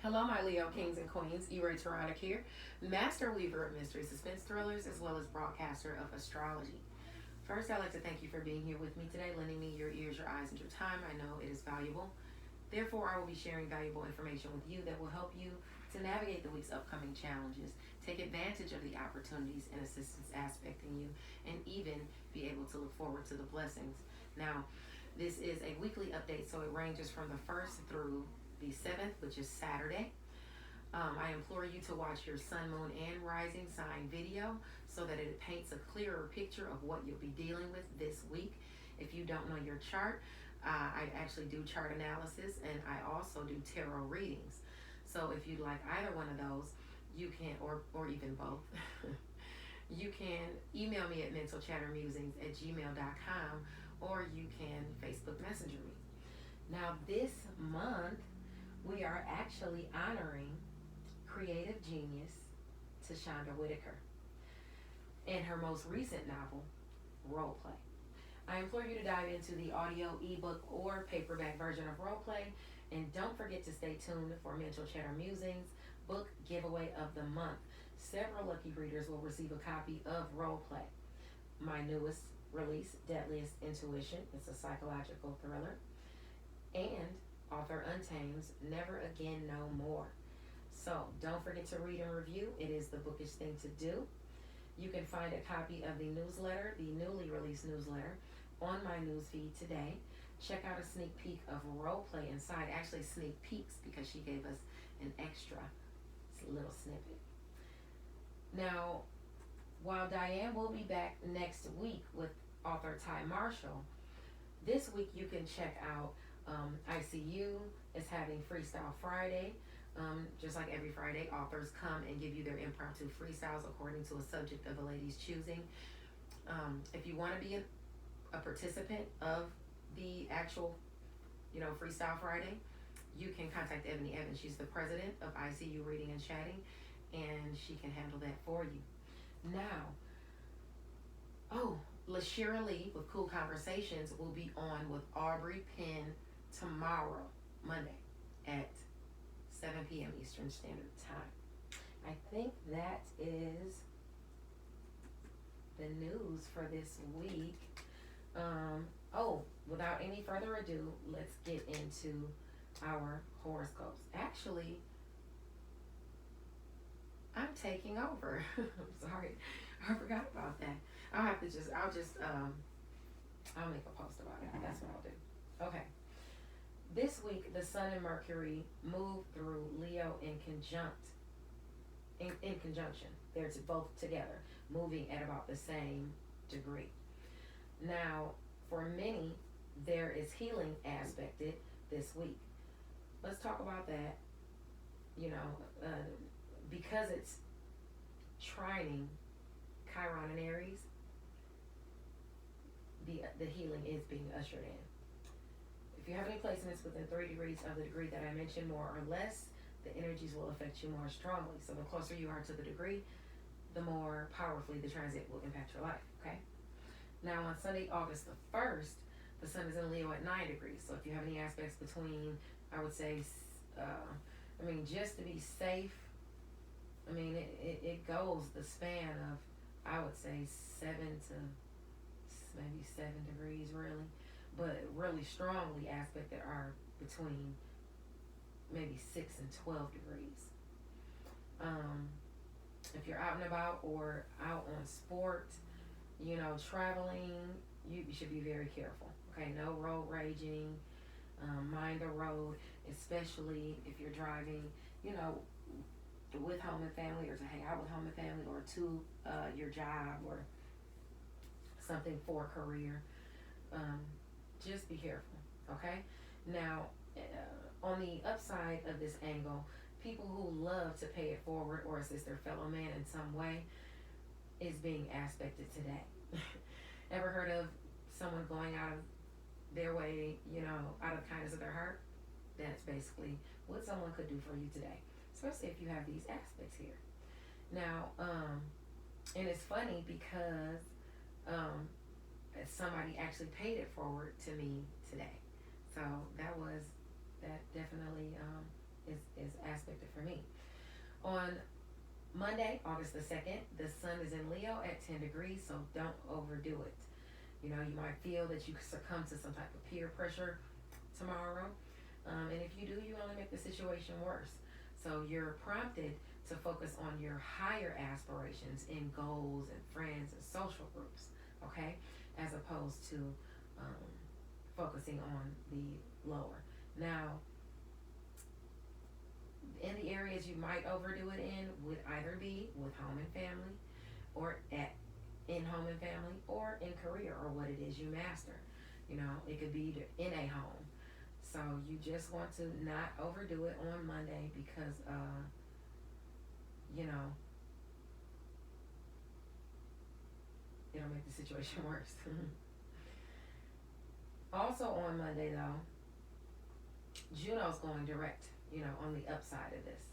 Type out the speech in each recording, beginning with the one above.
Hello, my Leo kings and queens. Taronic here, master weaver of mystery suspense thrillers, as well as broadcaster of astrology. First, I'd like to thank you for being here with me today, lending me your ears, your eyes, and your time. I know it is valuable. Therefore, I will be sharing valuable information with you that will help you to navigate the week's upcoming challenges, take advantage of the opportunities and assistance aspecting you, and even be able to look forward to the blessings. Now, this is a weekly update, so it ranges from the 1st through the 7th, which is Saturday. I implore you to watch your sun, moon, and rising sign video so that it paints a clearer picture of what you'll be dealing with this week. If you don't know your chart, I actually do chart analysis and I also do tarot readings. So if you'd like either one of those, you can, or even both, you can email me at mentalchattermusings@gmail.com, or you can Facebook Messenger me. Now this month, we are actually honoring creative genius Tashonda Whitaker in her most recent novel, Roleplay. I implore you to dive into the audio, ebook, or paperback version of Roleplay, and don't forget to stay tuned for Mental Chatter Musings book giveaway of the month. Several lucky readers will receive a copy of Roleplay, my newest release, Deadliest Intuition. It's a psychological thriller, and author Untame's Never Again No More. So don't forget to read and review. It is the bookish thing to do. You can find a copy of the newsletter, the newly released newsletter, on my newsfeed today. Check out a sneak peek of Roleplay inside. Actually, sneak peeks because she gave us an extra little snippet. Now, while Diane will be back next week with author Ty Marshall, this week you can check out ICU is having Freestyle Friday. Just like every Friday, authors come and give you their impromptu freestyles according to a subject of a lady's choosing. If you want to be a participant of the actual, Freestyle Friday, you can contact Ebony Evans. She's the president of ICU Reading and Chatting, and she can handle that for you. Now, LaShira Lee with Cool Conversations will be on with Aubrey Penn tomorrow, Monday, at 7 p.m. Eastern Standard Time. I think that is the news for this week. Without any further ado, let's get into our horoscopes. Actually, I'm taking over. I'm sorry, I forgot about that. I'll make a post about it. That's what I'll do. Okay. This week, the Sun and Mercury move through Leo in conjunction. They're both together, moving at about the same degree. Now, for many, there is healing aspected this week. Let's talk about that. Because it's trining Chiron and Aries, the healing is being ushered in. If you have any placements within 3 degrees of the degree that I mentioned, more or less, the energies will affect you more strongly. So the closer you are to the degree, the more powerfully the transit will impact your life, okay? Now on Sunday, August the 1st, the sun is in Leo at 9 degrees. So if you have any aspects between, I would say, just to be safe, it goes the span of, I would say, 7 to maybe 7 degrees really, but really strongly aspected are between maybe 6 and 12 degrees. If you're out and about or out on sport, traveling, you should be very careful. Okay, no road raging. Mind the road, especially if you're driving, with home and family, or to hang out with home and family, or to your job, or something for a career. Just be careful, okay? Now, on the upside of this angle, people who love to pay it forward or assist their fellow man in some way is being aspected today. Ever heard of someone going out of their way, out of kindness of their heart? That's basically what someone could do for you today, especially if you have these aspects here. Now, and it's funny because somebody actually paid it forward to me today. So that definitely is aspect for me. On Monday, August the 2nd, the sun is in Leo at 10 degrees, so don't overdo it. You know, you might feel that you succumb to some type of peer pressure tomorrow. And if you do, you only make the situation worse. So you're prompted to focus on your higher aspirations in goals and friends and social groups, okay? As opposed to um, focusing on the lower. Now, in the areas you might overdo it in would either be with home and family, or in home and family, or in career, or what it is you master. You know, it could be in a home. So you just want to not overdo it on Monday because, you know, it'll make the situation worse. Also on Monday though, Juno's going direct, you know, on the upside of this.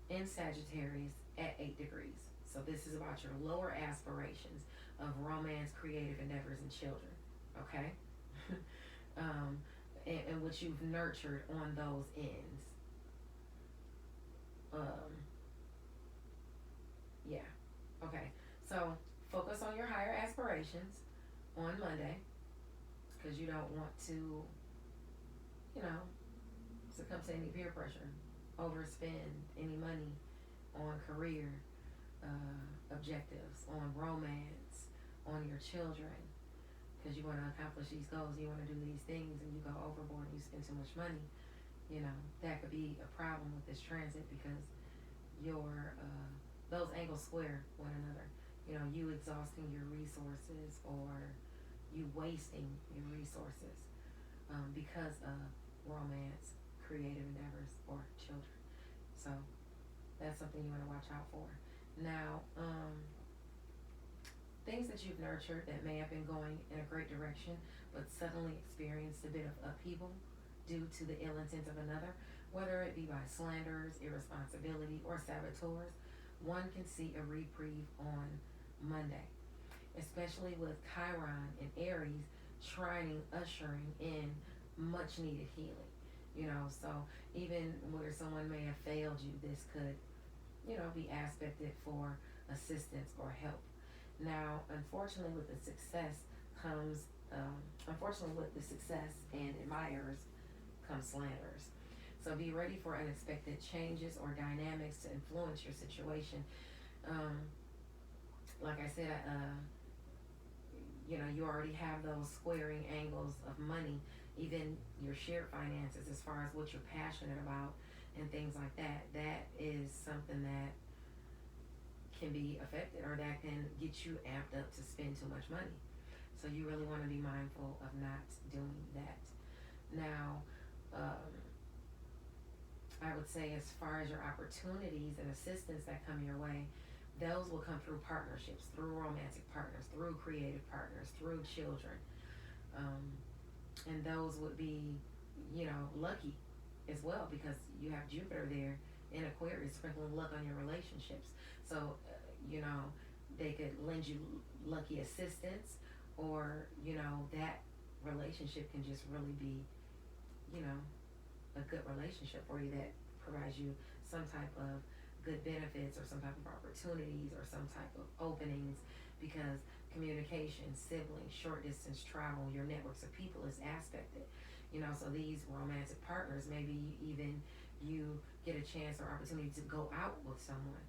In Sagittarius at 8 degrees. So this is about your lower aspirations of romance, creative endeavors, and children. Okay? And what you've nurtured on those ends. Yeah. Okay. So focus on your higher aspirations on Monday, because you don't want to, you know, succumb to any peer pressure, overspend any money on career objectives, on romance, on your children, because you want to accomplish these goals, you want to do these things, and you go overboard and you spend too much money. You know, that could be a problem with this transit, because your those angles square one another. You know, you exhausting your resources, or you wasting your resources because of romance, creative endeavors, or children. So that's something you want to watch out for. Now, things that you've nurtured that may have been going in a great direction, but suddenly experienced a bit of upheaval due to the ill intent of another, whether it be by slanders, irresponsibility, or saboteurs, one can see a reprieve on Monday, especially with Chiron and Aries ushering in much needed healing. You know, so even where someone may have failed you, this could, you know, be aspected for assistance or help. Now, unfortunately with the success and admirers comes slanders. So be ready for unexpected changes or dynamics to influence your situation. Like I said, you know, you already have those squaring angles of money, even your shared finances, as far as what you're passionate about and things like that. That is something that can be affected, or that can get you amped up to spend too much money. So you really want to be mindful of not doing that. Now, I would say, as far as your opportunities and assistance that come your way, those will come through partnerships, through romantic partners, through creative partners, through children. And those would be, you know, lucky as well, because you have Jupiter there in Aquarius sprinkling luck on your relationships. So, you know, they could lend you lucky assistance, or, you know, that relationship can just really be, you know, a good relationship for you that provides you some type of good benefits, or some type of opportunities, or some type of openings, because communication, siblings, short distance travel, your networks of people is aspected. You know, so these romantic partners, maybe even you get a chance or opportunity to go out with someone,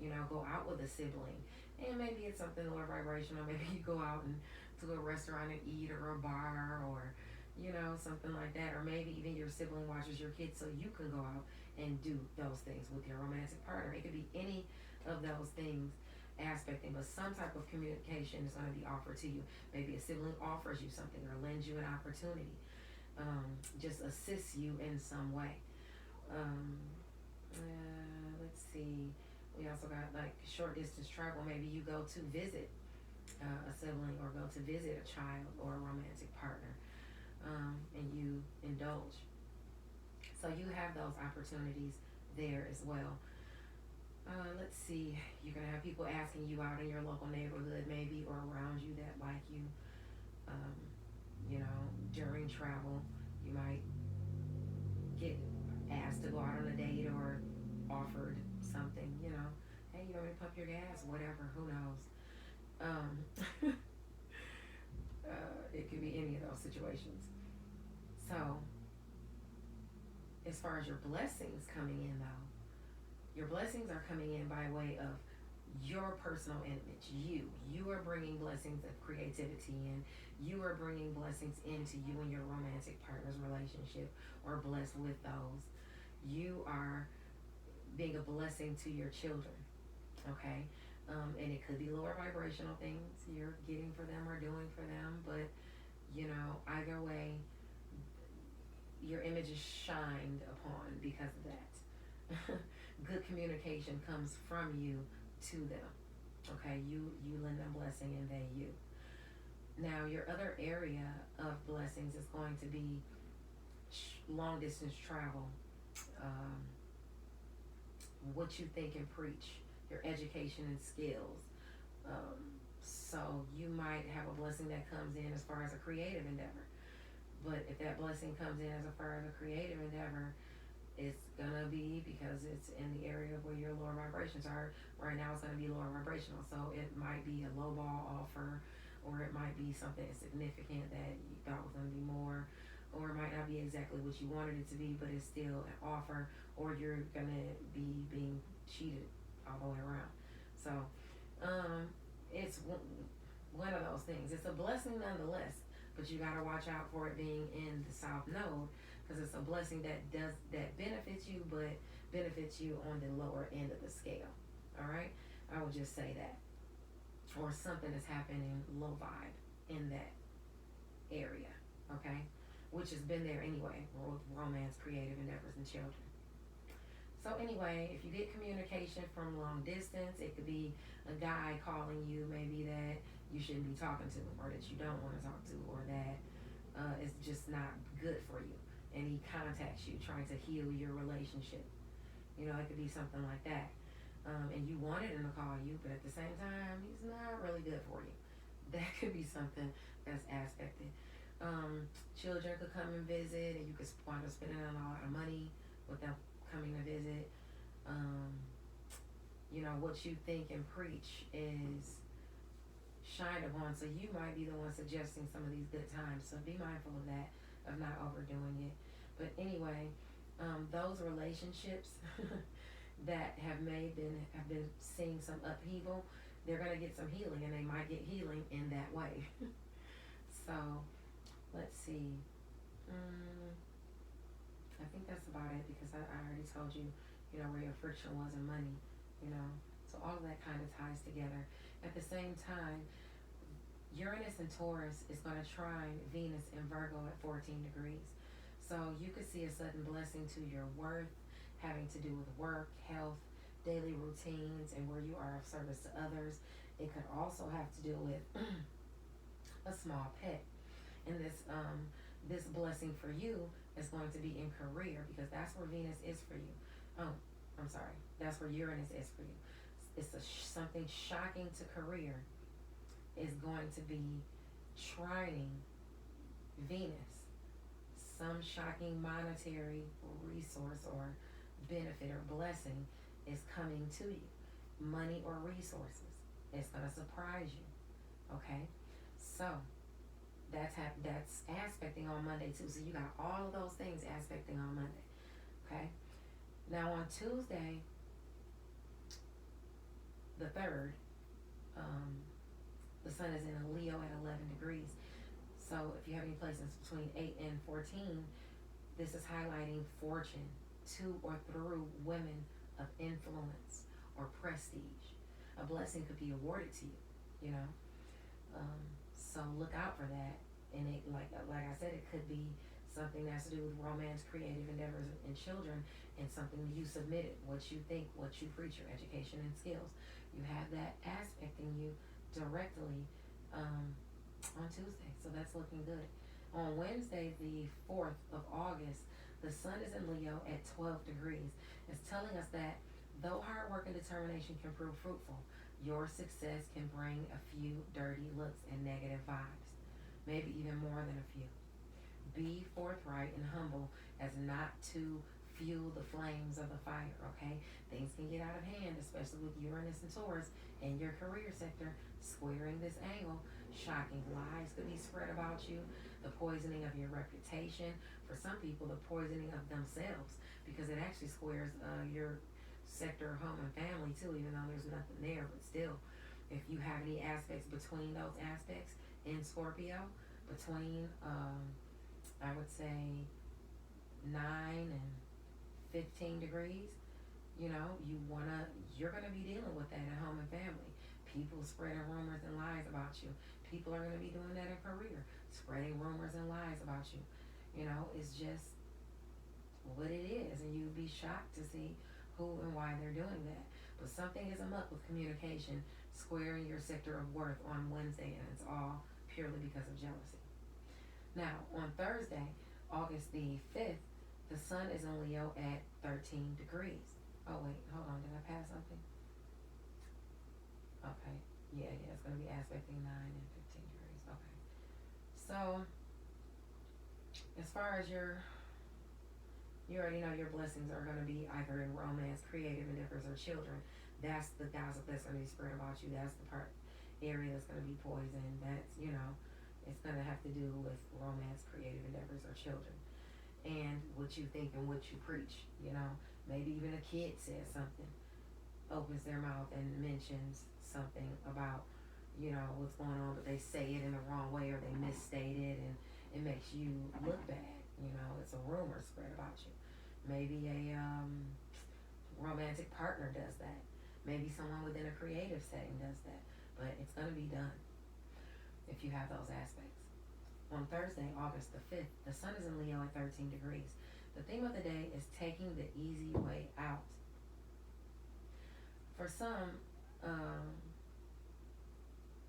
you know, go out with a sibling, and maybe it's something lower vibrational. Maybe you go out and to a restaurant and eat, or a bar, or, you know, something like that. Or maybe even your sibling watches your kids so you can go out and do those things with your romantic partner. It could be any of those things aspecting, but some type of communication is going to be offered to you. Maybe a sibling offers you something, or lends you an opportunity, just assists you in some way. Let's see. We also got like short distance travel. Maybe you go to visit a sibling, or go to visit a child or a romantic partner, and you indulge. So you have those opportunities there as well. Let's see. You're gonna have people asking you out in your local neighborhood, maybe, or around you, that like you. You know, during travel, you might get asked to go out on a date or offered something, hey, you want me to pump your gas, whatever, who knows. Um, it could be any of those situations. So, as far as your blessings coming in, though, your blessings are coming in by way of your personal image. You are bringing blessings of creativity in. You are bringing blessings into you and your romantic partner's relationship, or blessed with those. You are being a blessing to your children, okay? And it could be lower vibrational things you're getting for them or doing for them, but either way, your image is shined upon because of that. Good communication comes from you to them. Okay, you lend them blessing and they you. Now, your other area of blessings is going to be long distance travel, um, what you think and preach, your education and skills. So you might have a blessing that comes in as far as a creative endeavor. But if that blessing comes in as far as a creative endeavor, it's gonna be because it's in the area where your lower vibrations are. Right now, it's gonna be lower vibrational, so it might be a low ball offer, or it might be something significant that you thought was gonna be more, or it might not be exactly what you wanted it to be, but it's still an offer, or you're gonna be being cheated all the way around. So, it's one of those things. It's a blessing nonetheless, but you gotta watch out for it being in the South Node, because it's a blessing that benefits you, but benefits you on the lower end of the scale. All right, I would just say that, or something is happening low vibe in that area. Okay, which has been there anyway. Romance, creative endeavors, and children. So anyway, if you get communication from long distance, it could be a guy calling you maybe that you shouldn't be talking to, or that you don't want to talk to, or that is just not good for you. And he contacts you trying to heal your relationship. It could be something like that. And you wanted him to call you, but at the same time, he's not really good for you. That could be something that's aspected. Children could come and visit, and you could wind up spending a lot of money with them coming to visit. What you think and preach is shined upon, so you might be the one suggesting some of these good times. So be mindful of that, of not overdoing it. But anyway, those relationships that have been seeing some upheaval, they're gonna get some healing, and they might get healing in that way. So let's see. I think that's about it, because I already told you, where your friction was in money, so all of that kind of ties together. At the same time, Uranus and Taurus is going to trine Venus in Virgo at 14 degrees. So you could see a sudden blessing to your worth, having to do with work, health, daily routines, and where you are of service to others. It could also have to do with a small pet. And this blessing for you is going to be in career, because that's where Venus is for you. Oh, I'm sorry. That's where Uranus is for you. It's something shocking to career is going to be trining Venus. Some shocking monetary resource or benefit or blessing is coming to you. Money or resources. It's going to surprise you. Okay? So, that's aspecting on Monday too. So you got all of those things aspecting on Monday. Okay? Now on Tuesday, the 3rd, the sun is in a Leo at 11 degrees. So if you have any placements between 8 and 14, this is highlighting fortune to or through women of influence or prestige. A blessing could be awarded to you, so look out for that. And it, like I said, it could be something that's to do with romance, creative endeavors, and children, and something you submitted, what you think, what you preach, your education and skills. You have that aspecting you directly on Tuesday, so that's looking good. On Wednesday, the 4th of August, the sun is in Leo at 12 degrees. It's telling us that though hard work and determination can prove fruitful, your success can bring a few dirty looks and negative vibes, maybe even more than a few. Be forthright and humble as not to fuel the flames of the fire, okay? Things can get out of hand, especially with Uranus and Taurus in your career sector squaring this angle. Shocking lies could be spread about you, the poisoning of your reputation. For some people, the poisoning of themselves, because it actually squares your sector of home and family too, even though there's nothing there. But still, if you have any aspects between those aspects in Scorpio, between I would say 9 and 15 degrees, you're gonna be dealing with that at home and family. People spreading rumors and lies about you. People are gonna be doing that in career, spreading rumors and lies about you. It's just what it is, and you'd be shocked to see who and why they're doing that. But something is amok with communication squaring your sector of worth on Wednesday, and it's all purely because of jealousy. Now, on Thursday, August the 5th, the sun is in Leo at 13 degrees. Oh, wait, hold on. Did I pass something? Okay. Yeah, it's going to be aspecting 9 and 15 degrees. Okay. So, as far as you already know your blessings are going to be either in romance, creative endeavors, or children. That's the gossip that's going to be spread about you. That's the area that's going to be poisoned. That's, it's going to have to do with romance, creative endeavors, or children. And what you think and what you preach, Maybe even a kid says something, opens their mouth and mentions something about, what's going on, but they say it in the wrong way or they misstate it, and it makes you look bad. It's a rumor spread about you. Maybe a romantic partner does that. Maybe someone within a creative setting does that. But it's going to be done if you have those aspects. On Thursday, August the 5th, the sun is in Leo at 13 degrees. The theme of the day is taking the easy way out. For some,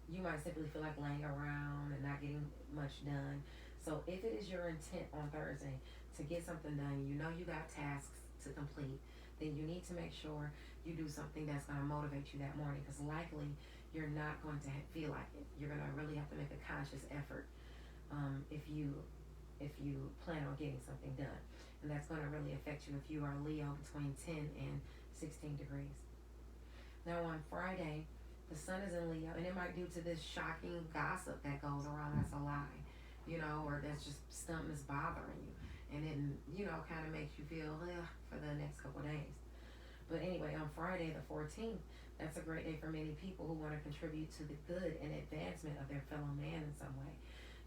you might simply feel like laying around and not getting much done. So if it is your intent on Thursday to get something done, you got tasks to complete, then you need to make sure you do something that's going to motivate you that morning, because likely you're not going to feel like it. You're going to really have to make a conscious effort if you plan on getting something done. And that's going to really affect you if you are Leo between 10 and 16 degrees. Now on Friday, the sun is in Leo, and it might due to this shocking gossip that goes around that's a lie, or that's just something that's bothering you. And it, kind of makes you feel for the next couple of days. But anyway, on Friday the 14th, that's a great day for many people who want to contribute to the good and advancement of their fellow man in some way.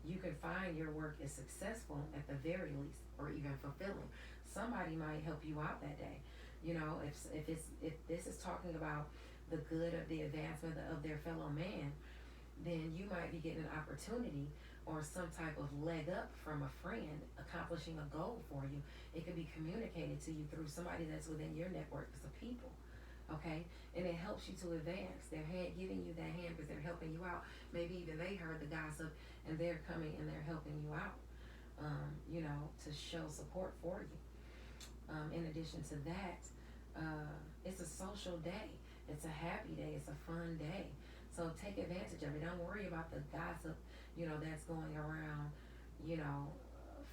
You can find your work is successful at the very least, or even fulfilling. Somebody might help you out that day. If this is talking about the good of the advancement of their fellow man, then you might be getting an opportunity or some type of leg up from a friend accomplishing a goal for you. It could be communicated to you through somebody that's within your network of people. Okay, and it helps you to advance. They're giving you that hand because they're helping you out. Maybe even they heard the gossip and they're coming and they're helping you out, to show support for you. In addition to that, it's a social day. It's a happy day. It's a fun day. So take advantage of it. Don't worry about the gossip, that's going around,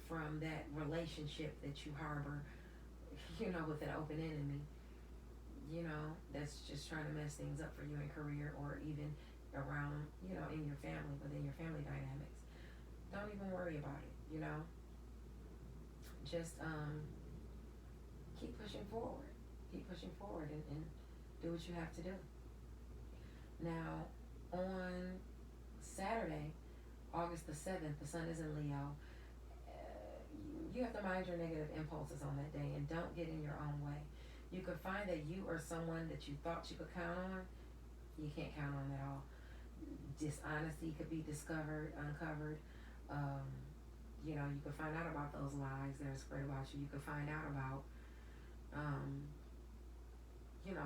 from that relationship that you harbor, with an open enemy. That's just trying to mess things up for you in career or even around, in your family, within your family dynamics. Don't even worry about it, Just keep pushing forward. Keep pushing forward and do what you have to do. Now, on Saturday, August the 7th, the sun is in Leo. You have to mind your negative impulses on that day and don't get in your own way. You could find that you or someone that you thought you could count on, you can't count on at all. Dishonesty could be uncovered. You could find out about those lies that are spread about you. You could find out about,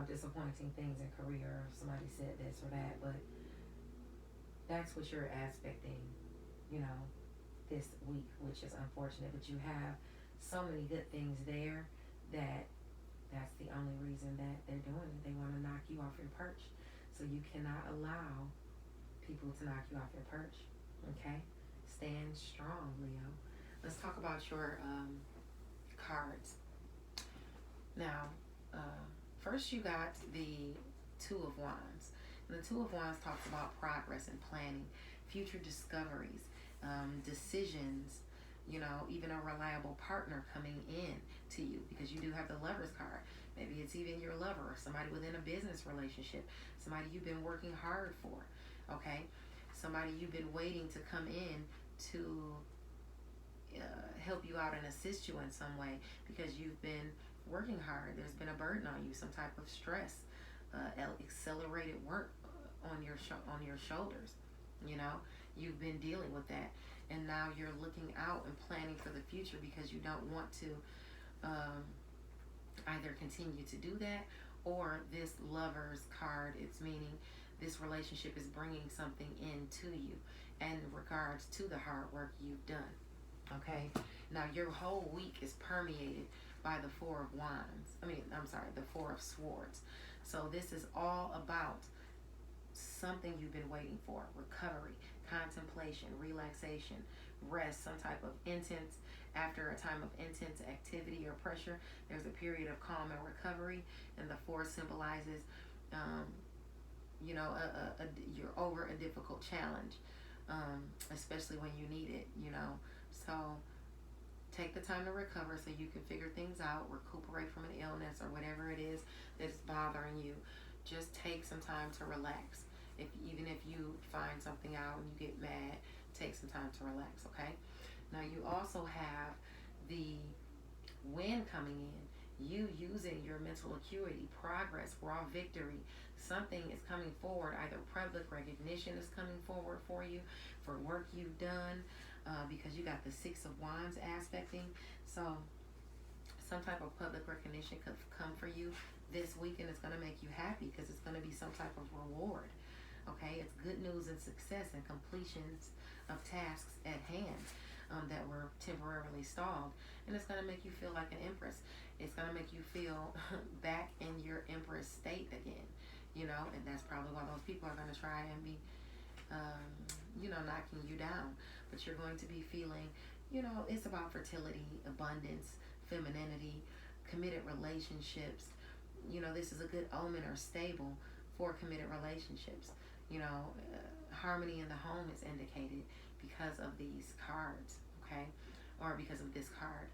disappointing things in career. Somebody said this or that, but that's what you're aspecting, this week, which is unfortunate. But you have so many good things there that's the only reason that they're doing it. They want to knock you off your perch. So you cannot allow people to knock you off your perch. Okay? Stand strong, Leo. Let's talk about your cards. Now, first you got the Two of Wands. And the Two of Wands talks about progress and planning, future discoveries, decisions, even a reliable partner coming in to you, because you do have the Lover's card. Maybe it's even your lover, somebody within a business relationship, somebody you've been working hard for, okay? Somebody you've been waiting to come in to help you out and assist you in some way, because you've been working hard. There's been a burden on you, some type of stress, accelerated work on your shoulders. You've been dealing with that, and now you're looking out and planning for the future, because you don't want to either continue to do that, or this Lover's card, it's meaning this relationship is bringing something into you in regards to the hard work you've done. Okay, now your whole week is permeated by the Four of Wands. The Four of Swords. So this is all about something you've been waiting for: recovery, contemplation, relaxation, rest, some type of intense, after a time of intense activity or pressure, there's a period of calm and recovery. And the four symbolizes, you're over a difficult challenge, especially when you need it, So take the time to recover so you can figure things out, recuperate from an illness or whatever it is that's bothering you. Just take some time to relax. Even if you find something out and you get mad, take some time to relax, okay? Now you also have the wind coming in. You using your mental acuity, progress, raw victory. Something is coming forward. Either public recognition is coming forward for you for work you've done, because you got the Six of Wands aspecting. So some type of public recognition could come for you this week, and it's going to make you happy because it's going to be some type of reward. Okay, it's good news and success and completions of tasks at hand that were temporarily stalled. And it's going to make you feel like an empress. It's going to make you feel back in your empress state again, and that's probably why those people are going to try and be, knocking you down. But you're going to be feeling, it's about fertility, abundance, femininity, committed relationships. This is a good omen or stable for committed relationships. Harmony in the home is indicated because of these cards, okay, or because of this card.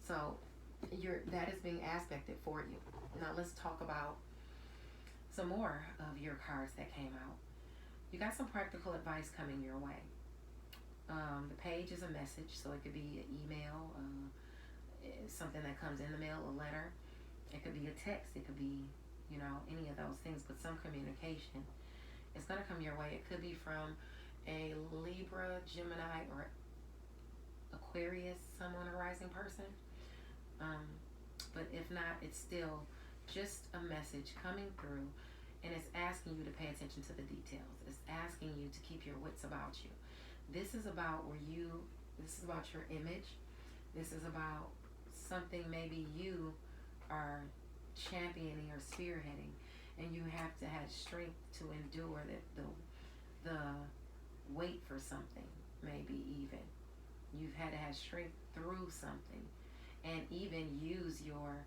So that is being aspected for you. Now let's talk about some more of your cards that came out. You got some practical advice coming your way. The page is a message, so it could be an email, something that comes in the mail, a letter. It could be a text. It could be, any of those things, but some communication is going to come your way. It could be from a Libra, Gemini, or Aquarius, Sun, Moon, or Rising person. But if not, it's still just a message coming through, and it's asking you to pay attention to the details. It's asking you to keep your wits about you. This is about this is about your image. This is about something maybe you are championing or spearheading, and you have to have strength to endure the wait for something. Maybe even you've had to have strength through something, and even use your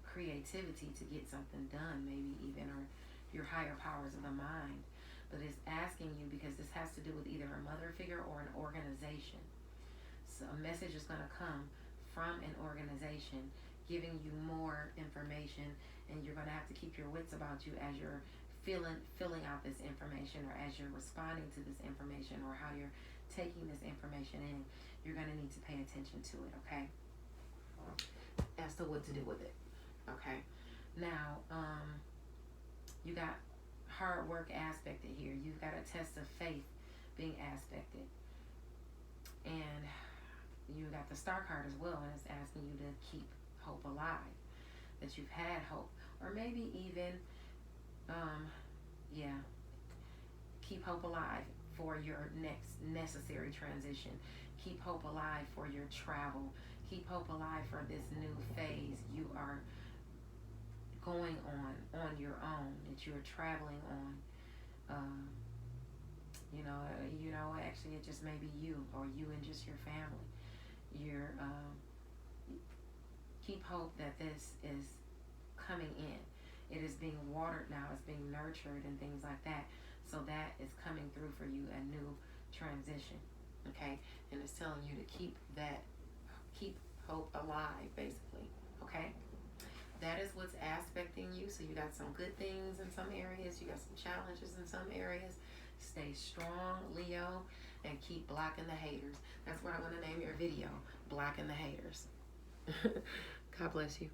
creativity to get something done, maybe even, or your higher powers of the mind. But it's asking you, because this has to do with either a mother figure or an organization. So a message is going to come from an organization giving you more information, and you're going to have to keep your wits about you as you're filling out this information, or as you're responding to this information, or how you're taking this information in. You're going to need to pay attention to it, okay? As to what to do with it, okay? Now, you got hard work aspected here. You've got a test of faith being aspected. And you got the Star card as well, and it's asking you to keep hope alive, that you've had hope, or maybe even keep hope alive for your next necessary transition. Keep hope alive for your travel. Keep hope alive for this new phase you are going on your own, that you are traveling on. Actually it just may be you, or you and just your family. You're keep hope that this is coming in. It is being watered now, it's being nurtured and things like that. So that is coming through for you, a new transition. Okay? And it's telling you to keep hope alive, basically. Okay? That is what's aspecting you. So you got some good things in some areas, you got some challenges in some areas. Stay strong, Leo, and keep blocking the haters. That's what I'm going to name your video, Blocking the Haters. God bless you.